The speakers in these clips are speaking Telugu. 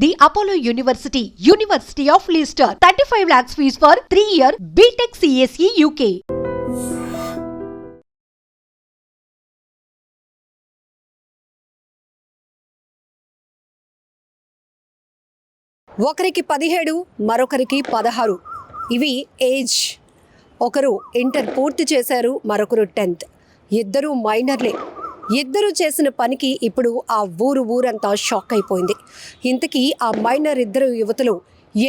The Apollo University, University of Leicester, 35 lakhs fees for 3-year BTech CSE UK. ఒకరికి 17 మరొకరికి 16 ఇవి ఏజ్. ఒకరు ఇంటర్ పూర్తి చేశారు, మరొకరు 10th. ఇద్దరు మైనర్లే. ఇద్దరు చేసిన పనికి ఇప్పుడు ఆ ఊరంతా షాక్ అయిపోయింది. ఇంతకీ ఆ మైనర్ ఇద్దరు యువతులు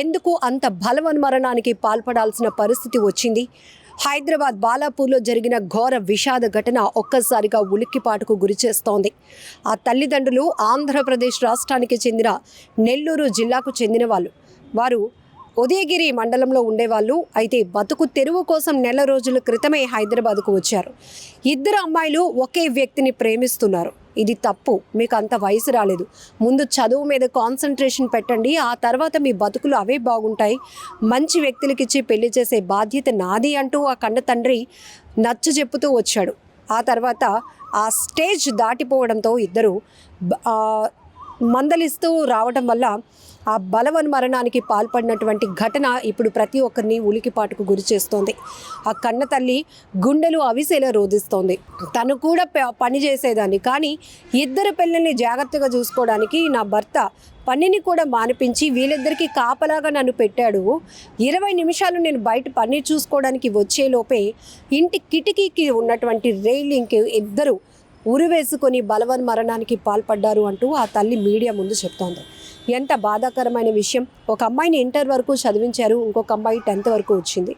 ఎందుకు అంత బలవన్మరణానికి పాల్పడాల్సిన పరిస్థితి వచ్చింది? హైదరాబాద్ బాలాపూర్లో జరిగిన ఘోర విషాద ఘటన ఒక్కసారిగా ఉలిక్కిపాటుకు గురిచేస్తోంది. ఆ తల్లిదండ్రులు ఆంధ్రప్రదేశ్ రాష్ట్రానికి చెందిన నెల్లూరు జిల్లాకు చెందిన వారు ఉదయగిరి మండలంలో ఉండేవాళ్ళు. అయితే బతుకు తెరువు కోసం నెల రోజుల క్రితమే హైదరాబాద్కు వచ్చారు. ఇద్దరు అమ్మాయిలు ఒకే వ్యక్తిని ప్రేమిస్తున్నారు. ఇది తప్పు. మీకు అంత వయసు రాలేదు. ముందు చదువు మీద కాన్సన్ట్రేషన్ పెట్టండి, ఆ తర్వాత మీ బతుకులు అవే బాగుంటాయి. మంచి వ్యక్తులకిచ్చి పెళ్లి చేసే బాధ్యత నాది అంటూ ఆ కన్న తండ్రి నచ్చ చెప్పుతూ వచ్చాడు. ఆ తర్వాత ఆ స్టేజ్ దాటిపోవడంతో ఇద్దరు మందలిస్తూ రావడం వల్ల ఆ బలవన్మరణానికి పాల్పడినటువంటి ఘటన ఇప్పుడు ప్రతి ఒక్కరిని ఉలికిపాటుకు గురి చేస్తోంది. ఆ కన్న తల్లి గుండెలు అవిసేలా రోధిస్తోంది. తను కూడా పని చేసేదాన్ని, కానీ ఇద్దరు పిల్లల్ని జాగ్రత్తగా చూసుకోవడానికి నా భర్త పనిని కూడా మానిపించి వీళ్ళిద్దరికీ కాపలాగా నన్ను పెట్టాడు. 20 నిమిషాలు నేను బయట పని చూసుకోవడానికి వచ్చేలోపే ఇంటి కిటికీకి ఉన్నటువంటి రైలింగ్కి ఇద్దరు ఉరివేసుకొని బలవన్మరణానికి పాల్పడ్డారు అంటూ ఆ తల్లి మీడియా ముందు చెప్తోంది. ఎంత బాధాకరమైన విషయం. ఒక అమ్మాయిని ఇంటర్ వరకు చదివించారు, ఇంకొక అమ్మాయి 10th వరకు వచ్చింది.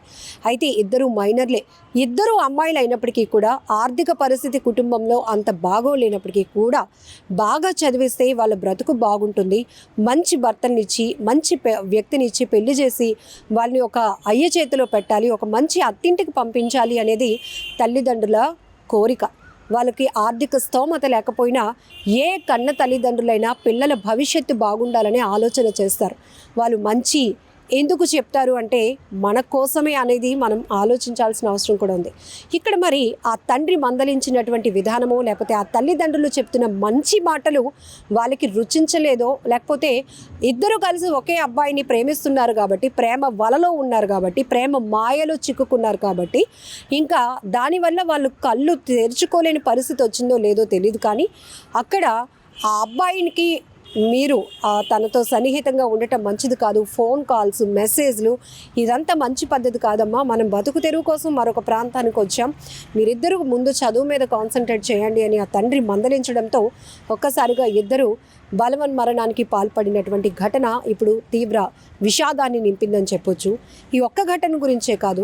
అయితే ఇద్దరు మైనర్లే. ఇద్దరు అమ్మాయిలు అయినప్పటికీ కూడా ఆర్థిక పరిస్థితి కుటుంబంలో అంత బాగోలేనప్పటికీ కూడా బాగా చదివిస్తే వాళ్ళ బ్రతుకు బాగుంటుంది. మంచి భర్తనిచ్చి మంచి వ్యక్తినిచ్చి పెళ్లి చేసి వాళ్ళని ఒక అయ్య చేతిలో పెట్టాలి, ఒక మంచి అత్తింటికి పంపించాలి అనేది తల్లిదండ్రుల కోరిక. వాళ్ళకి ఆర్థిక స్తోమత లేకపోయినా ఏ కన్న తల్లిదండ్రులైనా పిల్లల భవిష్యత్తు బాగుండాలని ఆలోచన చేస్తారు. వాళ్ళు మంచి ఎందుకు చెప్తారు అంటే మన కోసమే అనేది మనం ఆలోచించాల్సిన అవసరం కూడా ఉంది. ఇక్కడ మరి ఆ తండ్రి మందలించినటువంటి విధానమో లేకపోతే ఆ తల్లిదండ్రులు చెప్తున్న మంచి మాటలు వాళ్ళకి రుచించలేదో, లేకపోతే ఇద్దరు కలిసి ఒకే అబ్బాయిని ప్రేమిస్తున్నారు కాబట్టి, ప్రేమ వలలో ఉన్నారు కాబట్టి, ప్రేమ మాయలో చిక్కుకున్నారు కాబట్టి ఇంకా దానివల్ల వాళ్ళు కళ్ళు తెరుచుకోలేని పరిస్థితి వచ్చిందో లేదో తెలియదు. కానీ అక్కడ ఆ అబ్బాయికి మీరు తనతో సన్నిహితంగా ఉండటం మంచిది కాదు. ఫోన్ కాల్స్, మెసేజ్లు ఇదంతా మంచి పద్ధతి కాదమ్మా. మనం బతుకు తెరువు కోసం మరొక ప్రాంతానికి వచ్చాం, మీరిద్దరూ ముందు చదువు మీద కాన్సన్ట్రేట్ చేయండి అని ఆ తండ్రి మందలించడంతో ఒక్కసారిగా ఇద్దరు బలవన్మరణానికి పాల్పడినటువంటి ఘటన ఇప్పుడు తీవ్ర విషాదాన్ని నింపిందని చెప్పొచ్చు. ఈ ఒక్క ఘటన గురించే కాదు,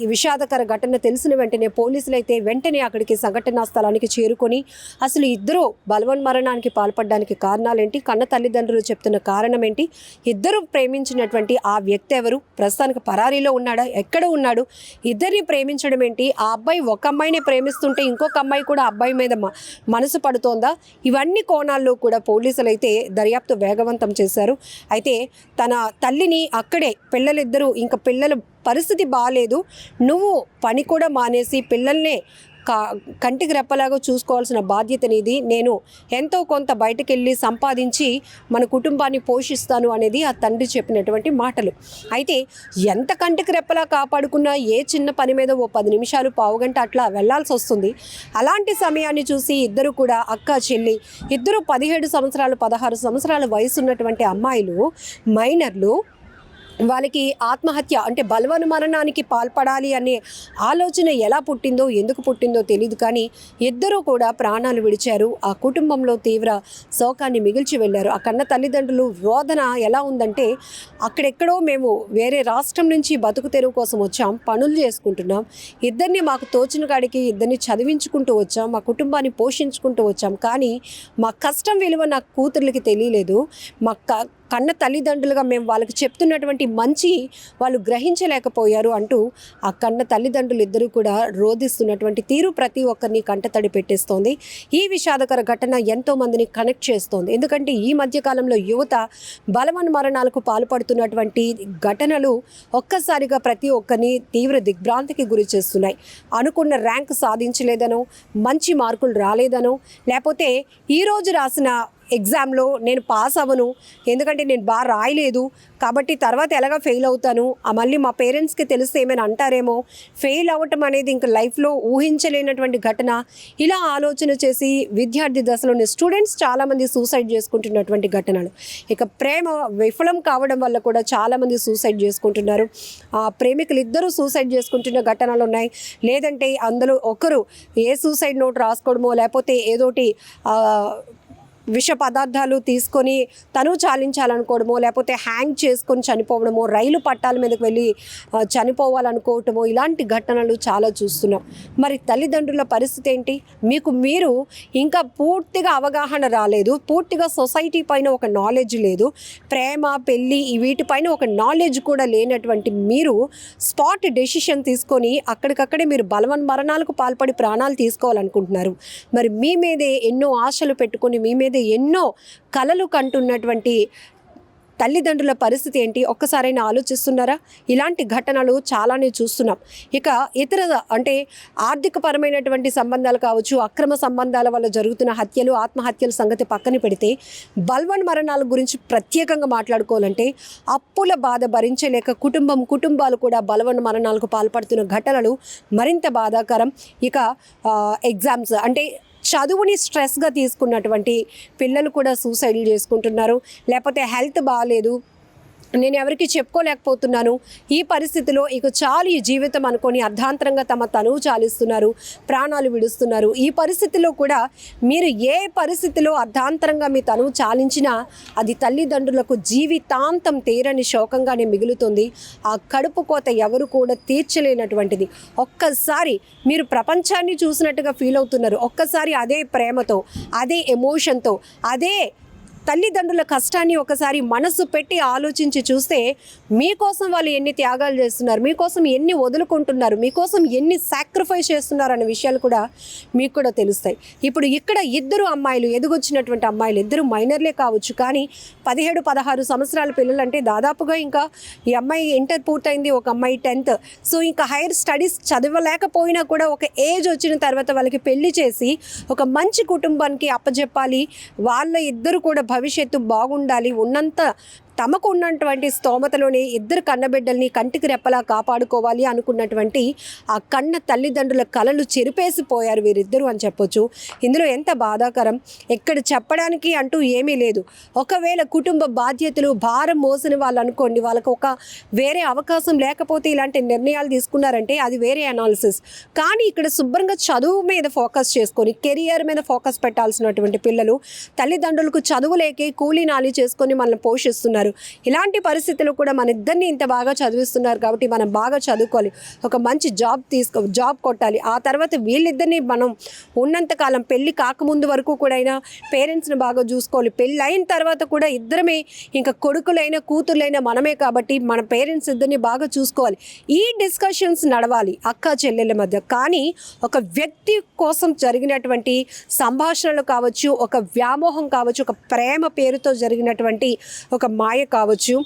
ఈ విషాదకర ఘటన తెలిసిన వెంటనే పోలీసులు అయితే వెంటనే అక్కడికి సంఘటనా స్థలానికి చేరుకొని అసలు ఇద్దరు బలవన్మరణానికి పాల్పడడానికి కారణాలేంటి, కన్న తల్లిదండ్రులు చెప్తున్న కారణం ఏంటి, ఇద్దరు ప్రేమించినటువంటి ఆ వ్యక్తి ఎవరు, ప్రస్తుతానికి పరారీలో ఉన్నాడా, ఎక్కడ ఉన్నాడు, ఇద్దరిని ప్రేమించడం ఏంటి, ఆ అబ్బాయి ఒక అమ్మాయిని ప్రేమిస్తుంటే ఇంకొక అమ్మాయి కూడా అబ్బాయి మీద మనసు పడుతోందా, ఇవన్నీ కోణాల్లో కూడా పోలీసులు అయితే దర్యాప్తు వేగవంతం చేశారు. అయితే తన తల్లిని అక్కడే పిల్లలిద్దరూ ఇంకా పిల్లల పరిస్థితి బాగాలేదు, నువ్వు పని కూడా మానేసి పిల్లల్నే కంటికి రెప్పలాగా చూసుకోవాల్సిన బాధ్యత నీది, నేను ఎంతో కొంత బయటకు వెళ్ళి సంపాదించి మన కుటుంబాన్ని పోషిస్తాను అనేది ఆ తండ్రి చెప్పినటువంటి మాటలు. అయితే ఎంత కంటికి రెప్పలా కాపాడుకున్నా ఏ చిన్న పని మీద ఓ 10 నిమిషాలు పావుగంట అట్లా వెళ్లాల్సి వస్తుంది. అలాంటి సమయాన్ని చూసి ఇద్దరు కూడా అక్క చెల్లి ఇద్దరు 17 సంవత్సరాలు 16 సంవత్సరాల వయసు ఉన్నటువంటి అమ్మాయిలు, మైనర్లు, వాళ్ళకి ఆత్మహత్య అంటే బలవన్మరణానికి పాల్పడాలి అనే ఆలోచన ఎలా పుట్టిందో ఎందుకు పుట్టిందో తెలియదు. కానీ ఇద్దరూ కూడా ప్రాణాలు విడిచారు. ఆ కుటుంబంలో తీవ్ర శోకాన్ని మిగిల్చి వెళ్ళారు. ఆ కన్న తల్లిదండ్రులు రోదన ఎలా ఉందంటే, అక్కడెక్కడో మేము వేరే రాష్ట్రం నుంచి బతుకు తెరువు కోసం వచ్చాం, పనులు చేసుకుంటున్నాం, ఇద్దరిని మాకు తోచిన కాడికి ఇద్దరిని చదివించుకుంటూ వచ్చాం, మా కుటుంబాన్ని పోషించుకుంటూ వచ్చాం, కానీ మా కష్టం విలువ నా కూతుర్లకి తెలియలేదు, మా కన్న తల్లిదండ్రులుగా మేము వాళ్ళకి చెప్తున్నటువంటి మంచి వాళ్ళు గ్రహించలేకపోయారు అంటూ ఆ కన్న తల్లిదండ్రులు ఇద్దరూ కూడా రోధిస్తున్నటువంటి తీరు ప్రతి ఒక్కరిని కంటతడి పెట్టేస్తోంది. ఈ విషాదకర ఘటన ఎంతో మందిని కనెక్ట్ చేస్తోంది. ఎందుకంటే ఈ మధ్యకాలంలో యువత బలవన్మరణాలకు పాల్పడుతున్నటువంటి ఘటనలు ఒక్కసారిగా ప్రతి ఒక్కరిని తీవ్ర దిగ్భ్రాంతికి గురి చేస్తున్నాయి. అనుకున్న ర్యాంక్ సాధించలేదనో, మంచి మార్కులు రాలేదనో, లేకపోతే ఈరోజు రాసిన ఎగ్జామ్లో నేను పాస్ అవ్వను, ఎందుకంటే నేను బాగా రాయలేదు కాబట్టి తర్వాత ఎలాగ ఫెయిల్ అవుతాను, మళ్ళీ మా పేరెంట్స్కి తెలిస్తే ఏమైనా అంటారేమో, ఫెయిల్ అవ్వటం అనేది ఇంకా లైఫ్లో ఊహించలేనటువంటి ఘటన. ఇలా ఆలోచన చేసి విద్యార్థి దశలోని స్టూడెంట్స్ చాలామంది సూసైడ్ చేసుకుంటున్నటువంటి ఘటనలు. ఇక ప్రేమ విఫలం కావడం వల్ల కూడా చాలామంది సూసైడ్ చేసుకుంటున్నారు. ప్రేమికులు ఇద్దరు సూసైడ్ చేసుకుంటున్న ఘటనలు ఉన్నాయి. లేదంటే అందులో ఒకరు ఏ సూసైడ్ నోట్ రాసుకోవడమో, లేకపోతే ఏదోటి విష పదార్థాలు తీసుకొని తను చాలించాలనుకోవడమో, లేకపోతే హ్యాంగ్ చేసుకొని చనిపోవడమో, రైలు పట్టాల మీదకి వెళ్ళి చనిపోవాలనుకోవటమో, ఇలాంటి ఘటనలు చాలా చూస్తున్నాం. మరి తల్లిదండ్రుల పరిస్థితి ఏంటి? మీరు ఇంకా పూర్తిగా అవగాహన రాలేదు, పూర్తిగా సొసైటీ పైన ఒక నాలెడ్జ్ లేదు, ప్రేమ పెళ్ళి వీటిపైన ఒక నాలెడ్జ్ కూడా లేనటువంటి మీరు స్పాట్ డెసిషన్ తీసుకొని అక్కడికక్కడే మీరు బలవన్మరణాలకు పాల్పడి ప్రాణాలు తీసుకోవాలనుకుంటున్నారు. మరి మీ మీదే ఎన్నో ఆశలు పెట్టుకొని మీ మీద ఎన్నో కలలు కంటున్నటువంటి తల్లిదండ్రుల పరిస్థితి ఏంటి? ఒక్కసారైనా ఆలోచిస్తున్నారా? ఇలాంటి ఘటనలు చాలానే చూస్తున్నాం. ఇక ఇతర అంటే ఆర్థికపరమైనటువంటి సంబంధాలు కావచ్చు, అక్రమ సంబంధాల వల్ల జరుగుతున్న హత్యలు, ఆత్మహత్యల సంగతి పక్కన పెడితే బలవన్మరణాల గురించి ప్రత్యేకంగా మాట్లాడుకోవాలంటే అప్పుల బాధ భరించలేక కుటుంబాలు కూడా బలవన్మరణాలకు పాల్పడుతున్న ఘటనలు మరింత బాధాకరం. ఇక ఎగ్జామ్స్ అంటే చదువుని స్ట్రెస్గా తీసుకున్నటువంటి పిల్లలు కూడా సూసైడ్లు చేసుకుంటున్నారు. లేకపోతే హెల్త్ బాగాలేదు, నేను ఎవరికి చెప్పుకోలేకపోతున్నాను, ఈ పరిస్థితిలో ఇక చాలు ఈ జీవితం అనుకొని అర్ధాంతరంగా తమ తనువు చాలిస్తున్నారు, ప్రాణాలు విడుస్తున్నారు. ఈ పరిస్థితిలో కూడా మీరు ఏ పరిస్థితిలో అర్ధాంతరంగా మీ తనువు చాలించినా అది తల్లిదండ్రులకు జీవితాంతం తీరని శోకంగానే మిగులుతుంది. ఆ కడుపు కోత ఎవరు కూడా తీర్చలేనటువంటిది. ఒక్కసారి మీరు ప్రపంచాన్ని చూసినట్టుగా ఫీల్ అవుతున్నారు. ఒక్కసారి అదే ప్రేమతో, అదే ఎమోషన్తో, అదే తల్లిదండ్రుల కష్టాన్ని ఒకసారి మనసు పెట్టి ఆలోచించి చూస్తే మీకోసం వాళ్ళు ఎన్ని త్యాగాలు చేస్తున్నారు, మీకోసం ఎన్ని వదులుకుంటున్నారు, మీకోసం ఎన్ని సాక్రిఫైస్ చేస్తున్నారు అనే విషయాలు కూడా మీకు కూడా తెలుస్తాయి. ఇప్పుడు ఇక్కడ ఇద్దరు అమ్మాయిలు, ఎదుగొచ్చినటువంటి అమ్మాయిలు, ఇద్దరు మైనర్లే కావచ్చు, కానీ 17-16 సంవత్సరాల పిల్లలంటే దాదాపుగా ఇంకా ఈ అమ్మాయి ఇంటర్ పూర్తయింది, ఒక అమ్మాయి 10th. సో ఇంకా హైయర్ స్టడీస్ చదవలేకపోయినా కూడా ఒక ఏజ్ వచ్చిన తర్వాత వాళ్ళకి పెళ్లి చేసి ఒక మంచి కుటుంబానికి అప్పచెప్పాలి, వాళ్ళ ఇద్దరు కూడా భవిష్యత్తు బాగుండాలి, ఉన్నంత తమకు ఉన్నటువంటి స్తోమతలోనే ఇద్దరు కన్నబిడ్డల్ని కంటికి రెప్పలా కాపాడుకోవాలి అనుకున్నటువంటి ఆ కన్న తల్లిదండ్రుల కలలు చెరిపేసిపోయారు వీరిద్దరూ అని చెప్పొచ్చు. ఇందులో ఎంత బాధాకరం! ఎక్కడ చెప్పడానికి అంటూ ఏమీ లేదు. ఒకవేళ కుటుంబ బాధ్యతలు భారం మోసిన వాళ్ళు అనుకోండి, వాళ్ళకు ఒక వేరే అవకాశం లేకపోతే ఇలాంటి నిర్ణయాలు తీసుకున్నారంటే అది వేరే అనాలిసిస్. కానీ ఇక్కడ శుభ్రంగా చదువు మీద ఫోకస్ చేసుకొని కెరియర్ మీద ఫోకస్ పెట్టాల్సినటువంటి పిల్లలు తల్లిదండ్రులకు చదువు లేకే కూలీ నాలి చేసుకొని మనల్ని పోషిస్తున్నారు. ఇలాంటి పరిస్థితుల్లో కూడా మన ఇద్దరిని ఇంత బాగా చదివిస్తున్నారు కాబట్టి మనం బాగా చదువుకోవాలి, ఒక మంచి జాబ్ కొట్టాలి. ఆ తర్వాత వీళ్ళిద్దరిని మనం ఉన్నంతకాలం పెళ్ళి కాకముందు వరకు కూడా అయినా పేరెంట్స్ని బాగా చూసుకోవాలి. పెళ్ళి అయిన తర్వాత కూడా ఇద్దరమే, ఇంకా కొడుకులైనా కూతుర్లైనా మనమే కాబట్టి మన పేరెంట్స్ ఇద్దరిని బాగా చూసుకోవాలి. ఈ డిస్కషన్స్ నడవాలి అక్క చెల్లెళ్ళ మధ్య. కానీ ఒక వ్యక్తి కోసం జరిగినటువంటి సంభాషణలు కావచ్చు, ఒక వ్యామోహం కావచ్చు, ఒక ప్రేమ పేరుతో జరిగినటువంటి ఒక మాయ కావచ్చు,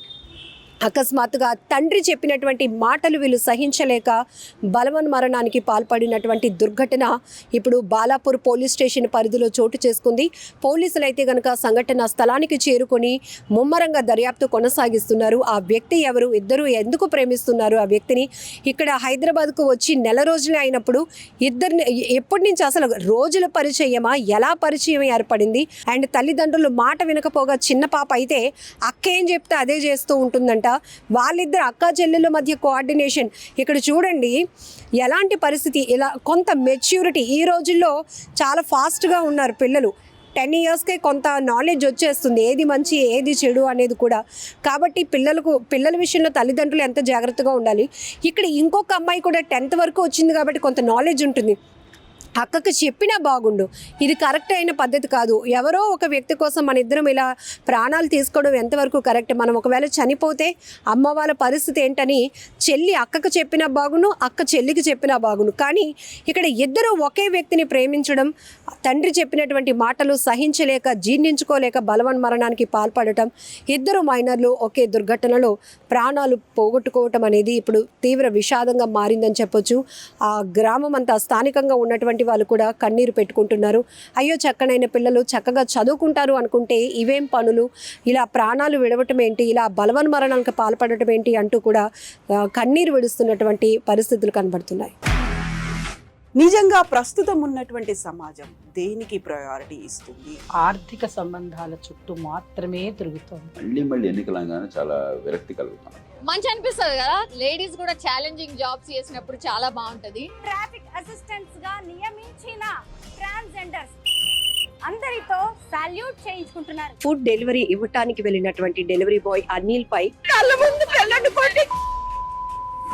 అకస్మాత్తుగా తండ్రి చెప్పినటువంటి మాటలు వీళ్ళు సహించలేక బలవన్మరణానికి పాల్పడినటువంటి దుర్ఘటన ఇప్పుడు బాలాపూర్ పోలీస్ స్టేషన్ పరిధిలో చోటు చేసుకుంది. పోలీసులు అయితే కనుక సంఘటన స్థలానికి చేరుకొని ముమ్మరంగా దర్యాప్తు కొనసాగిస్తున్నారు. ఆ వ్యక్తి ఎవరు, ఇద్దరు ఎందుకు ప్రేమిస్తున్నారు ఆ వ్యక్తిని, ఇక్కడ హైదరాబాద్కు వచ్చి నెల రోజులే అయినప్పుడు ఇద్దరిని ఎప్పటి నుంచి అసలు రోజుల పరిచయమా, ఎలా పరిచయం ఏర్పడింది, అండ్ తల్లిదండ్రులు మాట వినకపోగా చిన్న పాప అయితే అక్క ఏం చెప్తే అదే చేస్తూ ఉంటుందంట. వాళ్ళిద్దరు అక్కా చెల్లెల మధ్య కోఆర్డినేషన్ ఇక్కడ చూడండి ఎలాంటి పరిస్థితి. ఇలా కొంత మెచ్యూరిటీ ఈ రోజుల్లో చాలా ఫాస్ట్గా ఉన్నారు పిల్లలు. 10 yearsకే కొంత నాలెడ్జ్ వచ్చేస్తుంది, ఏది మంచి ఏది చెడు అనేది కూడా. కాబట్టి పిల్లల విషయంలో తల్లిదండ్రులు ఎంత జాగ్రత్తగా ఉండాలి. ఇక్కడ ఇంకొక అమ్మాయి కూడా 10th వరకు వచ్చింది కాబట్టి కొంత నాలెడ్జ్ ఉంటుంది. అక్కకి చెప్పినా బాగుండు, ఇది కరెక్ట్ అయిన పద్ధతి కాదు. ఎవరో ఒక వ్యక్తి కోసం మన ఇద్దరం ఇలా ప్రాణాలు తీసుకోవడం ఎంతవరకు కరెక్ట్? మనం ఒకవేళ చనిపోతే అమ్మ వాళ్ళ పరిస్థితి ఏంటని చెల్లి అక్కకు చెప్పినా బాగుండు, అక్క చెల్లికి చెప్పినా బాగుండు. కానీ ఇక్కడ ఇద్దరు ఒకే వ్యక్తిని ప్రేమించడం, తండ్రి చెప్పినటువంటి మాటలు సహించలేక జీర్ణించుకోలేక బలవన్మరణానికి పాల్పడటం, ఇద్దరు మైనర్లు ఒకే దుర్ఘటనలో ప్రాణాలు పోగొట్టుకోవటం అనేది ఇప్పుడు తీవ్ర విషాదంగా మారిందని చెప్పొచ్చు. ఆ గ్రామం అంతా స్థానికంగా ఉన్నటువంటి ఉన్నటువంటి వాళ్ళు కూడా కన్నీరు పెట్టుకుంటున్నారు. అయ్యో చక్కనైన పిల్లలు చక్కగా చదువుకుంటారు అనుకుంటే ఇవేం పనులు, ఇలా ప్రాణాలు విడవటం ఏంటి, ఇలా బలవన్మరణానికి పాల్పడటం ఏంటి అంటూ కూడా కన్నీరు విడుస్తున్నటువంటి పరిస్థితులు కనబడుతున్నాయి. నిజంగా ప్రస్తుతం ఉన్నటువంటి సమాజం దేనికి ప్రయారిటీ ఇస్తుంది? ఆర్థిక సంబంధాల చుట్టూ మాత్రమే తిరుగుతోంది. మళ్ళీ ఎన్నికలంగానే చాలా విరక్తి కలుగుతున్నాం. మంచి అనిపిస్తుంది కదా, లేడీస్ కూడా ఛాలెంజింగ్ జాబ్స్ చేసినప్పుడు చాలా బాగుంటది. ట్రాఫిక్ అసిస్టెంట్స్ గా నియమించిన ట్రాన్స్జెండర్స్ అందరితో సాల్యూట్ చేయించుకుంటున్నారు. ఫుడ్ డెలివరీ ఇవ్వటానికి వెళ్ళినటువంటి డెలివరీ బాయ్ అనిల్ పై కళ్ళ ముందు పెళ్ళండి